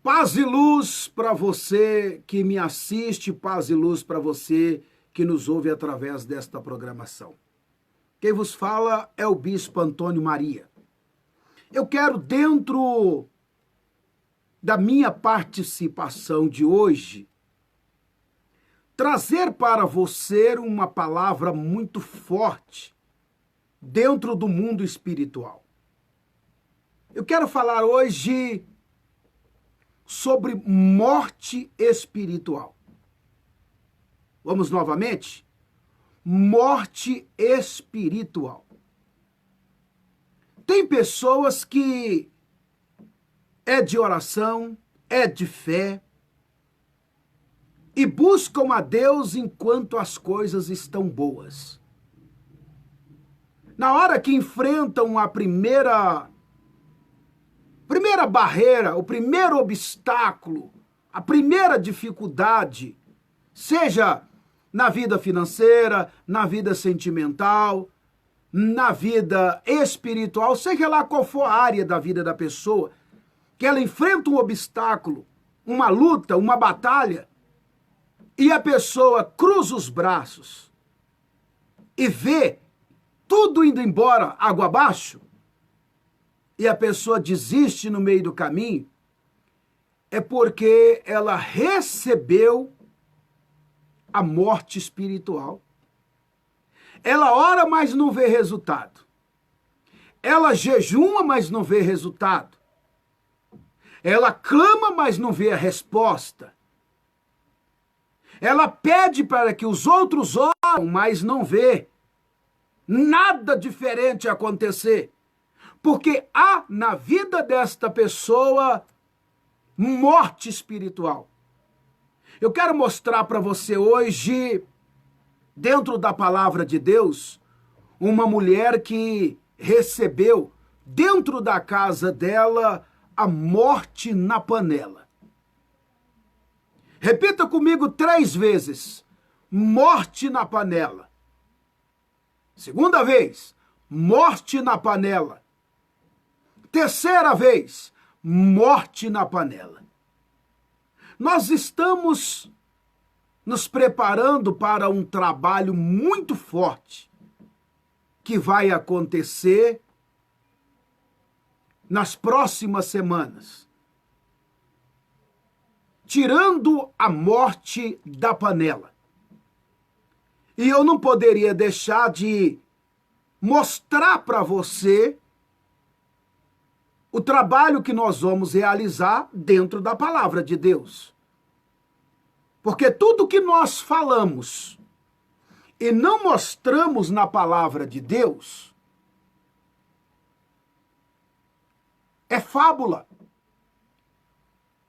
Paz e luz para você que me assiste, paz e luz para você que nos ouve através desta programação. Quem vos fala é o Bispo Antônio Maria. Eu quero, dentro da minha participação de hoje, trazer para você uma palavra muito forte dentro do mundo espiritual. Eu quero falar hoje sobre morte espiritual. Vamos novamente? Morte espiritual. Tem pessoas que é de oração, é de fé, e buscam a Deus enquanto as coisas estão boas. Na hora que enfrentam a primeira barreira, o primeiro obstáculo, a primeira dificuldade, seja na vida financeira, na vida sentimental, na vida espiritual, seja lá qual for a área da vida da pessoa, que ela enfrenta um obstáculo, uma luta, uma batalha, e a pessoa cruza os braços e vê tudo indo embora água abaixo, e a pessoa desiste no meio do caminho, é porque ela recebeu a morte espiritual. Ela ora, mas não vê resultado. Ela jejuma, mas não vê resultado. Ela clama, mas não vê a resposta. Ela pede para que os outros orem, mas não vê nada diferente acontecer. Porque há na vida desta pessoa morte espiritual. Eu quero mostrar para você hoje, dentro da palavra de Deus, uma mulher que recebeu dentro da casa dela a morte na panela. Repita comigo 3 vezes: morte na panela. Segunda vez: morte na panela. Terceira vez: morte na panela. Nós estamos nos preparando para um trabalho muito forte que vai acontecer nas próximas semanas, tirando a morte da panela. E eu não poderia deixar de mostrar para você o trabalho que nós vamos realizar dentro da palavra de Deus. Porque tudo que nós falamos e não mostramos na palavra de Deus é fábula.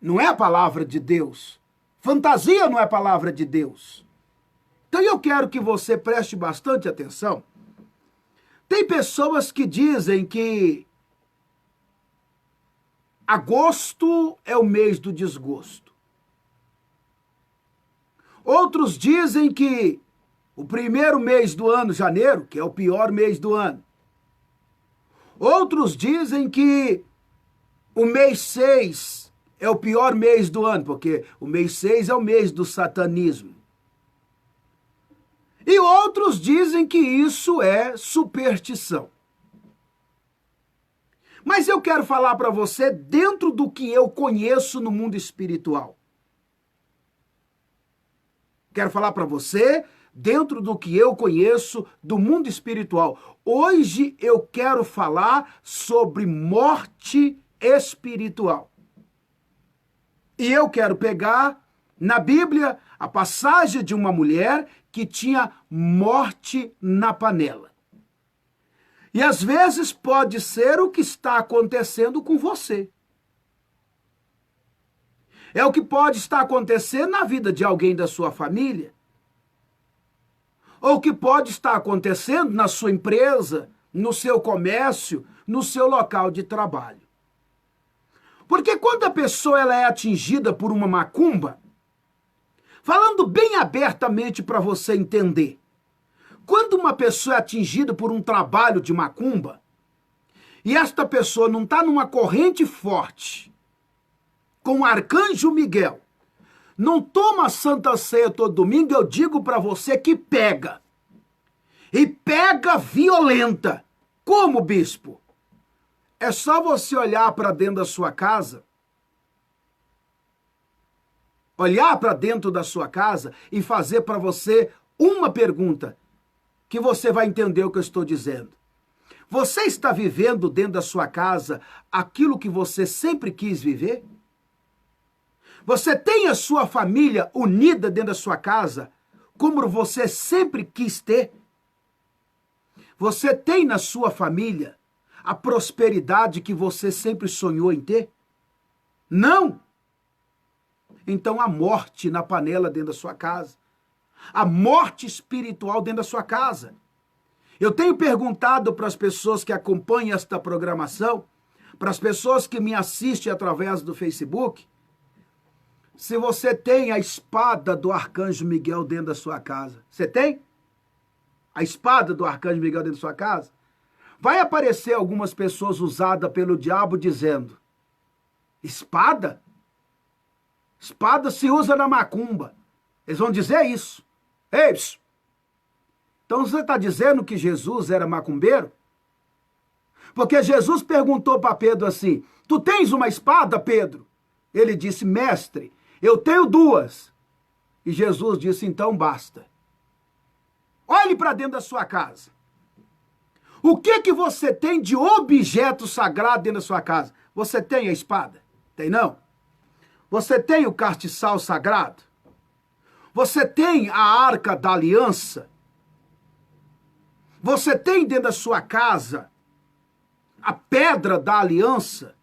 Não é a palavra de Deus. Fantasia não é a palavra de Deus. Então eu quero que você preste bastante atenção. Tem pessoas que dizem que agosto é o mês do desgosto. Outros dizem que o primeiro mês do ano, janeiro, que é o pior mês do ano. Outros dizem que o mês 6 é o pior mês do ano, porque o mês 6 é o mês do satanismo. E outros dizem que isso é superstição. Mas eu quero falar para você dentro do que eu conheço no mundo espiritual. Quero falar para você dentro do que eu conheço do mundo espiritual. Hoje eu quero falar sobre morte espiritual. E eu quero pegar na Bíblia a passagem de uma mulher que tinha morte na panela. E às vezes pode ser o que está acontecendo com você. É o que pode estar acontecendo na vida de alguém da sua família. Ou o que pode estar acontecendo na sua empresa, no seu comércio, no seu local de trabalho. Porque quando a pessoa ela é atingida por uma macumba, falando bem abertamente para você entender, quando uma pessoa é atingida por um trabalho de macumba, e esta pessoa não está numa corrente forte, com o arcanjo Miguel, não toma Santa Ceia todo domingo, eu digo para você que pega. E pega violenta. Como, bispo? É só você olhar para dentro da sua casa, olhar para dentro da sua casa e fazer para você uma pergunta, que você vai entender o que eu estou dizendo. Você está vivendo dentro da sua casa aquilo que você sempre quis viver? Você tem a sua família unida dentro da sua casa, como você sempre quis ter? Você tem na sua família a prosperidade que você sempre sonhou em ter? Não! Então a morte na panela dentro da sua casa. A morte espiritual dentro da sua casa. Eu tenho perguntado para as pessoas que acompanham esta programação, para as pessoas que me assistem através do Facebook, se você tem a espada do arcanjo Miguel dentro da sua casa. Você tem? A espada do arcanjo Miguel dentro da sua casa? Vai aparecer algumas pessoas usadas pelo diabo dizendo: espada? Espada se usa na macumba. Eles vão dizer isso. Ei, então você está dizendo que Jesus era macumbeiro? Porque Jesus perguntou para Pedro assim: tu tens uma espada, Pedro? Ele disse: mestre, eu tenho duas. E Jesus disse: então basta. Olhe para dentro da sua casa. O que você tem de objeto sagrado dentro da sua casa? Você tem a espada? Tem não? Você tem o castiçal sagrado? Você tem a arca da aliança? Você tem dentro da sua casa a pedra da aliança?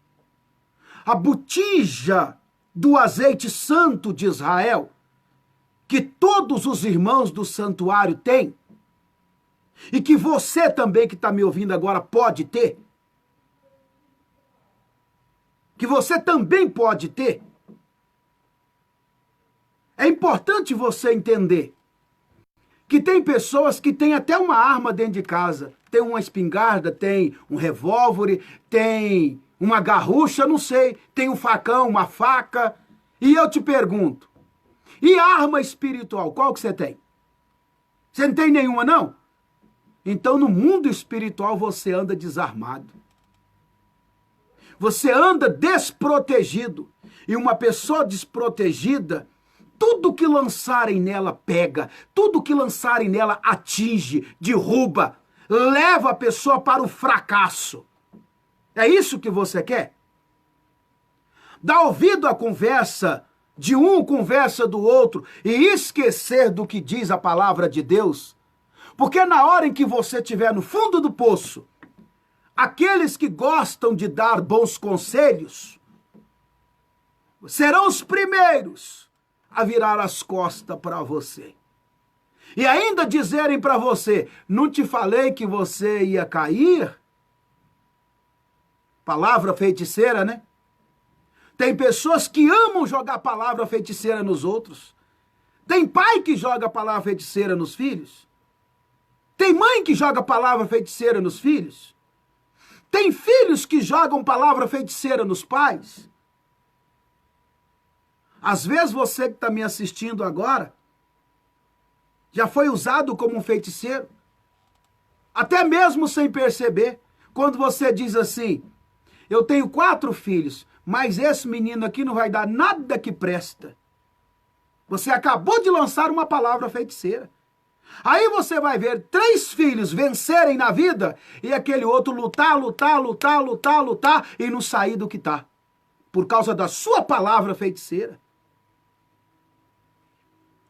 A botija do azeite santo de Israel, que todos os irmãos do santuário têm? E que você também que está me ouvindo agora pode ter? Que você também pode ter? É importante você entender que tem pessoas que têm até uma arma dentro de casa. Tem uma espingarda, tem um revólver, tem uma garrucha, não sei, tem um facão, uma faca. E eu te pergunto, e arma espiritual, qual que você tem? Você não tem nenhuma, não? Então, no mundo espiritual, você anda desarmado. Você anda desprotegido. E uma pessoa desprotegida, tudo que lançarem nela pega, tudo que lançarem nela atinge, derruba, leva a pessoa para o fracasso. É isso que você quer? Dá ouvido à conversa de um, conversa do outro, e esquecer do que diz a palavra de Deus? Porque na hora em que você estiver no fundo do poço, aqueles que gostam de dar bons conselhos serão os primeiros a virar as costas para você. E ainda dizerem para você: não te falei que você ia cair? Palavra feiticeira, né? Tem pessoas que amam jogar palavra feiticeira nos outros. Tem pai que joga palavra feiticeira nos filhos. Tem mãe que joga palavra feiticeira nos filhos. Tem filhos que jogam palavra feiticeira nos pais. Às vezes você que está me assistindo agora já foi usado como um feiticeiro. Até mesmo sem perceber. Quando você diz assim: eu tenho 4 filhos, mas esse menino aqui não vai dar nada que presta. Você acabou de lançar uma palavra feiticeira. Aí você vai ver 3 filhos vencerem na vida e aquele outro lutar e não sair do que está. Por causa da sua palavra feiticeira.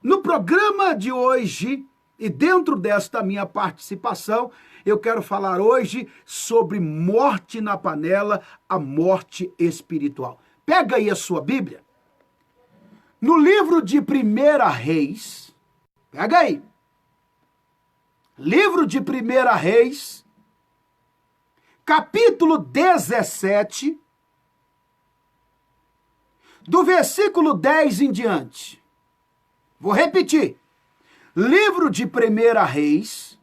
No programa de hoje, e dentro desta minha participação, eu quero falar hoje sobre morte na panela, a morte espiritual. Pega aí a sua Bíblia. No livro de 1 Reis, pega aí. Livro de 1 Reis, capítulo 17, do versículo 10 em diante. Vou repetir. Livro de 1 Reis,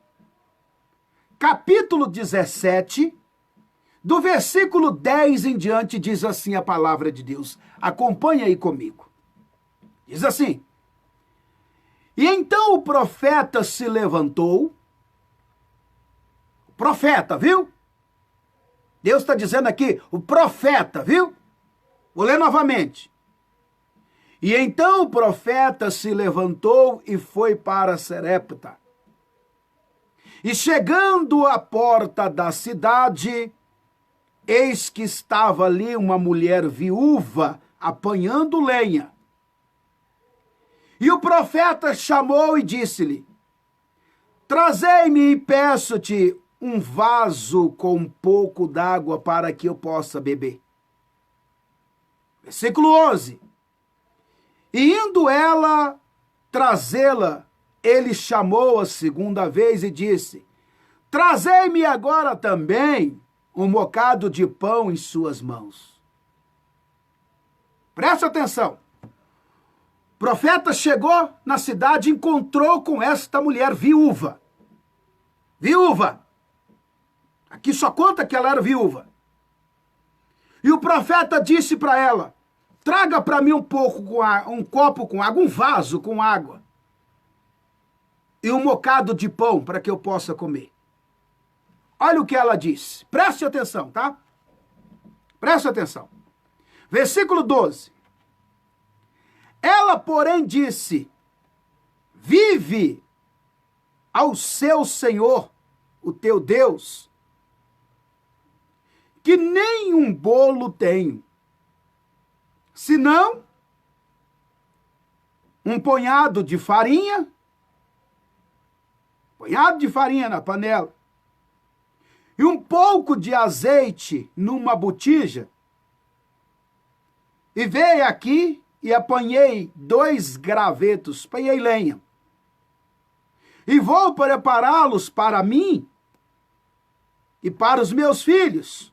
capítulo 17, Do versículo 10 em diante diz assim a palavra de Deus. Acompanha aí comigo. Diz assim: e então o profeta se levantou. O profeta, viu? Deus está dizendo aqui, o profeta, viu? Vou ler novamente. E então o profeta se levantou e foi para Sarepta. E chegando à porta da cidade, eis que estava ali uma mulher viúva apanhando lenha. E o profeta chamou e disse-lhe: trazei-me e peço-te um vaso com um pouco d'água para que eu possa beber. Versículo 11. E indo ela trazê-la, ele chamou a segunda vez e disse: trazei-me agora também um bocado de pão em suas mãos. Preste atenção. O profeta chegou na cidade e encontrou com esta mulher viúva. Viúva. Aqui só conta que ela era viúva. E o profeta disse para ela: traga para mim um copo com água, um vaso com água. E um bocado de pão para que eu possa comer. Olha o que ela disse. Preste atenção, tá? Preste atenção. Versículo 12. Ela, porém, disse: vive ao seu Senhor, o teu Deus, que nem um bolo tenho, senão um punhado de farinha na panela, e um pouco de azeite numa botija. E veio aqui e apanhei 2 gravetos, apanhei lenha, e vou prepará-los para mim e para os meus filhos,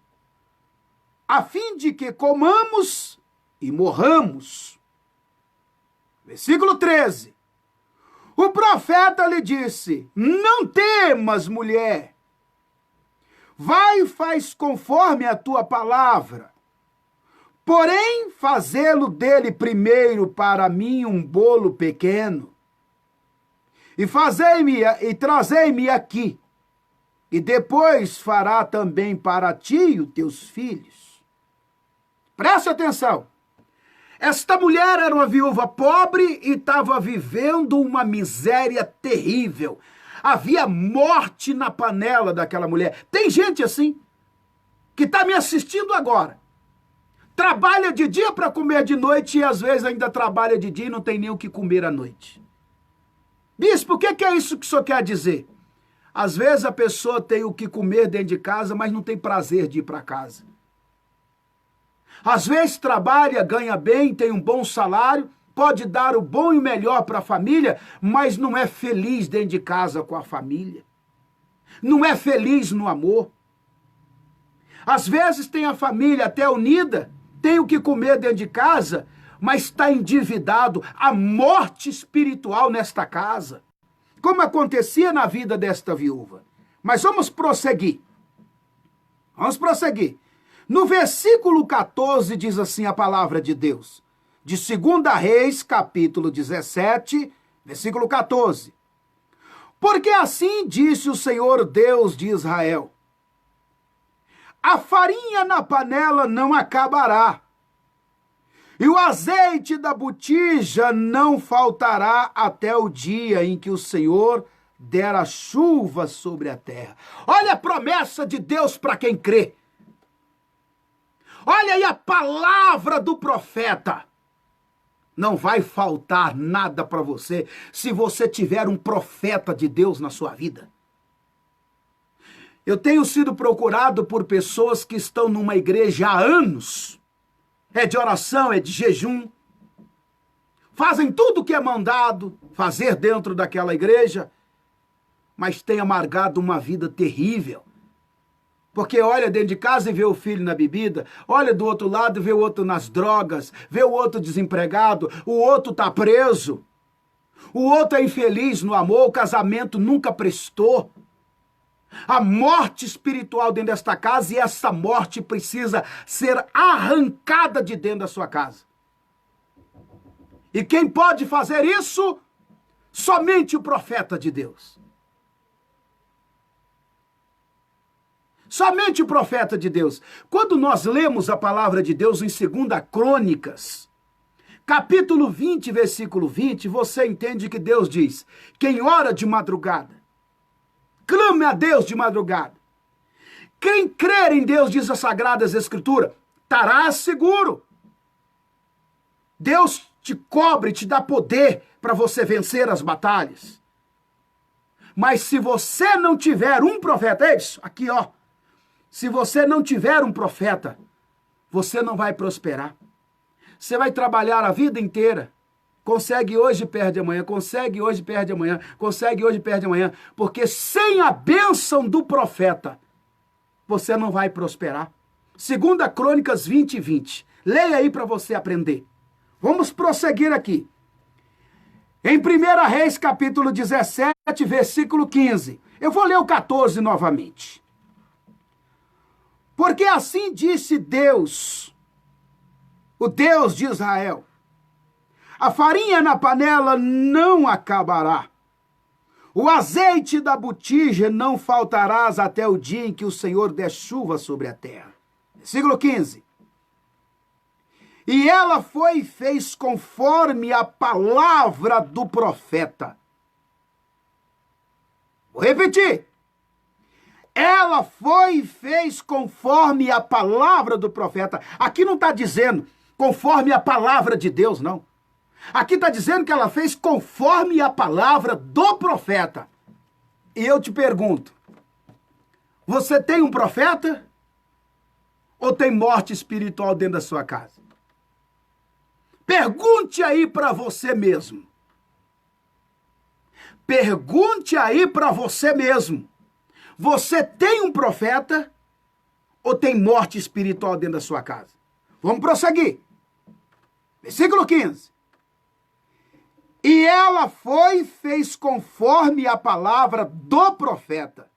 a fim de que comamos e morramos. Versículo 13. O profeta lhe disse: não temas, mulher, vai e faz conforme a tua palavra. Porém, fazê-lo dele primeiro para mim um bolo pequeno, e trazei-me aqui, e depois fará também para ti e os teus filhos. Preste atenção. Esta mulher era uma viúva pobre e estava vivendo uma miséria terrível. Havia morte na panela daquela mulher. Tem gente assim, que está me assistindo agora. Trabalha de dia para comer de noite e às vezes ainda trabalha de dia e não tem nem o que comer à noite. Bispo, o que é isso que o senhor quer dizer? Às vezes a pessoa tem o que comer dentro de casa, mas não tem prazer de ir para casa. Às vezes trabalha, ganha bem, tem um bom salário, pode dar o bom e o melhor para a família, mas não é feliz dentro de casa com a família. Não é feliz no amor. Às vezes tem a família até unida, tem o que comer dentro de casa, mas está endividado. A morte espiritual nesta casa, como acontecia na vida desta viúva. Mas vamos prosseguir. Vamos prosseguir. No versículo 14 diz assim a palavra de Deus, de 2 Reis, capítulo 17, versículo 14. Porque assim disse o Senhor Deus de Israel: a farinha na panela não acabará, e o azeite da botija não faltará até o dia em que o Senhor der a chuva sobre a terra. Olha a promessa de Deus para quem crê. Olha aí a palavra do profeta. Não vai faltar nada para você se você tiver um profeta de Deus na sua vida. Eu tenho sido procurado por pessoas que estão numa igreja há anos. É de oração, é de jejum. Fazem tudo o que é mandado fazer dentro daquela igreja, mas têm amargado uma vida terrível. Porque olha dentro de casa e vê o filho na bebida, olha do outro lado e vê o outro nas drogas, vê o outro desempregado, o outro está preso, o outro é infeliz no amor, o casamento nunca prestou. a morte espiritual dentro desta casa, e essa morte precisa ser arrancada de dentro da sua casa. E quem pode fazer isso? Somente o profeta de Deus. Somente o profeta de Deus. Quando nós lemos a palavra de Deus em 2 Crônicas, capítulo 20, versículo 20, você entende que Deus diz: quem ora de madrugada, clame a Deus de madrugada. Quem crer em Deus, diz as Sagradas Escrituras, estará seguro. Deus te cobre, te dá poder para você vencer as batalhas. Mas se você não tiver um profeta, é isso, aqui ó, se você não tiver um profeta, você não vai prosperar. Você vai trabalhar a vida inteira. Consegue hoje, perde amanhã. Consegue hoje, perde amanhã. Consegue hoje, perde amanhã. Porque sem a bênção do profeta, você não vai prosperar. 2 Crônicas 20, 20. Leia aí para você aprender. Vamos prosseguir aqui. Em 1 Reis, capítulo 17, versículo 15. Eu vou ler o 14 novamente. Porque assim disse Deus, o Deus de Israel: a farinha na panela não acabará, o azeite da botija não faltarás até o dia em que o Senhor der chuva sobre a terra. Versículo 15. E ela foi e fez conforme a palavra do profeta. Vou repetir. Ela foi e fez conforme a palavra do profeta. Aqui não está dizendo conforme a palavra de Deus, não. Aqui está dizendo que ela fez conforme a palavra do profeta. E eu te pergunto, você tem um profeta? Ou tem morte espiritual dentro da sua casa? Pergunte aí para você mesmo. Pergunte aí para você mesmo. Você tem um profeta ou tem morte espiritual dentro da sua casa? Vamos prosseguir. Versículo 15. E ela foi e fez conforme a palavra do profeta.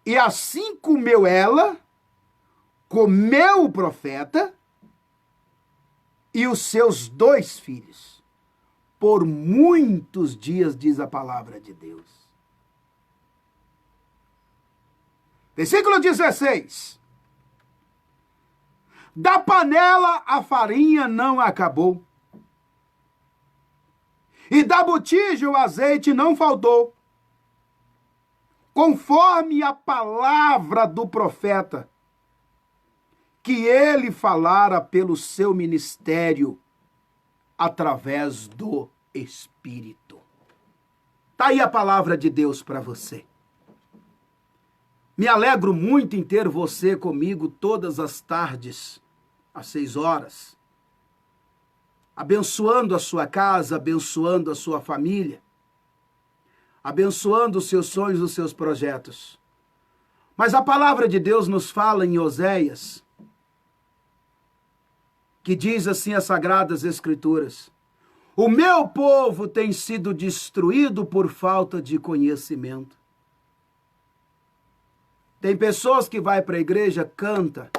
E assim comeu ela, comeu o profeta e os seus 2 filhos. Por muitos dias, diz a palavra de Deus. Versículo 16. Da panela a farinha não acabou, e da botija o azeite não faltou, conforme a palavra do profeta, que ele falara pelo seu ministério, através do Espírito. Está aí a palavra de Deus para você. Me alegro muito em ter você comigo todas as tardes, às 6 horas, abençoando a sua casa, abençoando a sua família, abençoando os seus sonhos, os seus projetos. Mas a palavra de Deus nos fala em Oséias, que diz assim as Sagradas Escrituras: o meu povo tem sido destruído por falta de conhecimento. Tem pessoas que vai para a igreja, canta,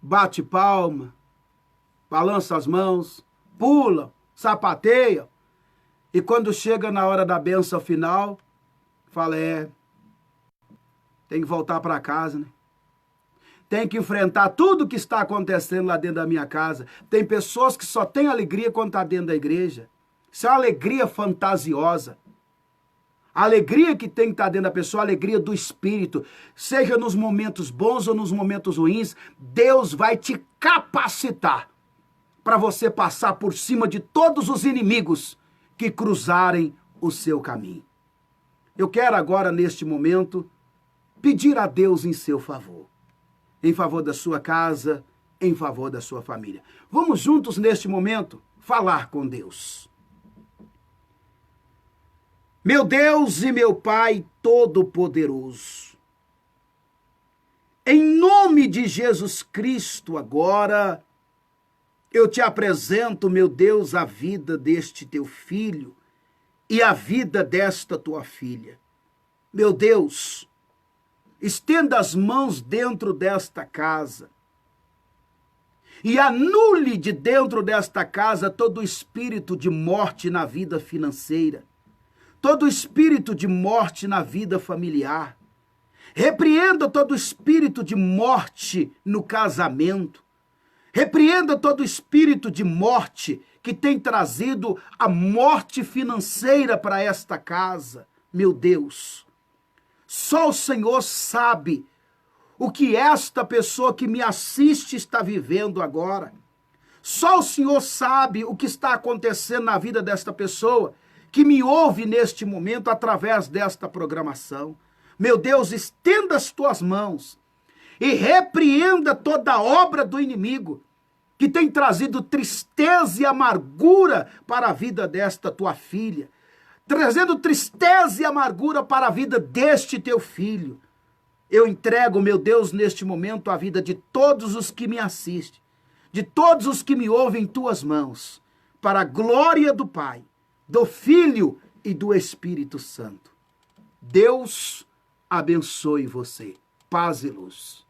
bate palma, balança as mãos, pula, sapateia, e quando chega na hora da bênção final, fala, tem que voltar para casa, né? Tem que enfrentar tudo que está acontecendo lá dentro da minha casa. Tem pessoas que só têm alegria quando está dentro da igreja. Isso é uma alegria fantasiosa. A alegria que tem que estar dentro da pessoa, a alegria do Espírito. Seja nos momentos bons ou nos momentos ruins, Deus vai te capacitar para você passar por cima de todos os inimigos que cruzarem o seu caminho. Eu quero agora, neste momento, pedir a Deus em seu favor. Em favor da sua casa, em favor da sua família. Vamos juntos, neste momento, falar com Deus. Meu Deus e meu Pai Todo-Poderoso, em nome de Jesus Cristo agora, eu te apresento, meu Deus, a vida deste teu filho e a vida desta tua filha. Meu Deus, estenda as mãos dentro desta casa e anule de dentro desta casa todo espírito de morte na vida financeira, todo espírito de morte na vida familiar. Repreenda todo espírito de morte no casamento. Repreenda todo espírito de morte que tem trazido a morte financeira para esta casa. Meu Deus, só o Senhor sabe o que esta pessoa que me assiste está vivendo agora. Só o Senhor sabe o que está acontecendo na vida desta pessoa que me ouve neste momento através desta programação. Meu Deus, estenda as tuas mãos e repreenda toda a obra do inimigo que tem trazido tristeza e amargura para a vida desta tua filha, trazendo tristeza e amargura para a vida deste teu filho. Eu entrego, meu Deus, neste momento a vida de todos os que me assistem, de todos os que me ouvem em tuas mãos, para a glória do Pai, do Filho e do Espírito Santo. Deus abençoe você. Paz e luz.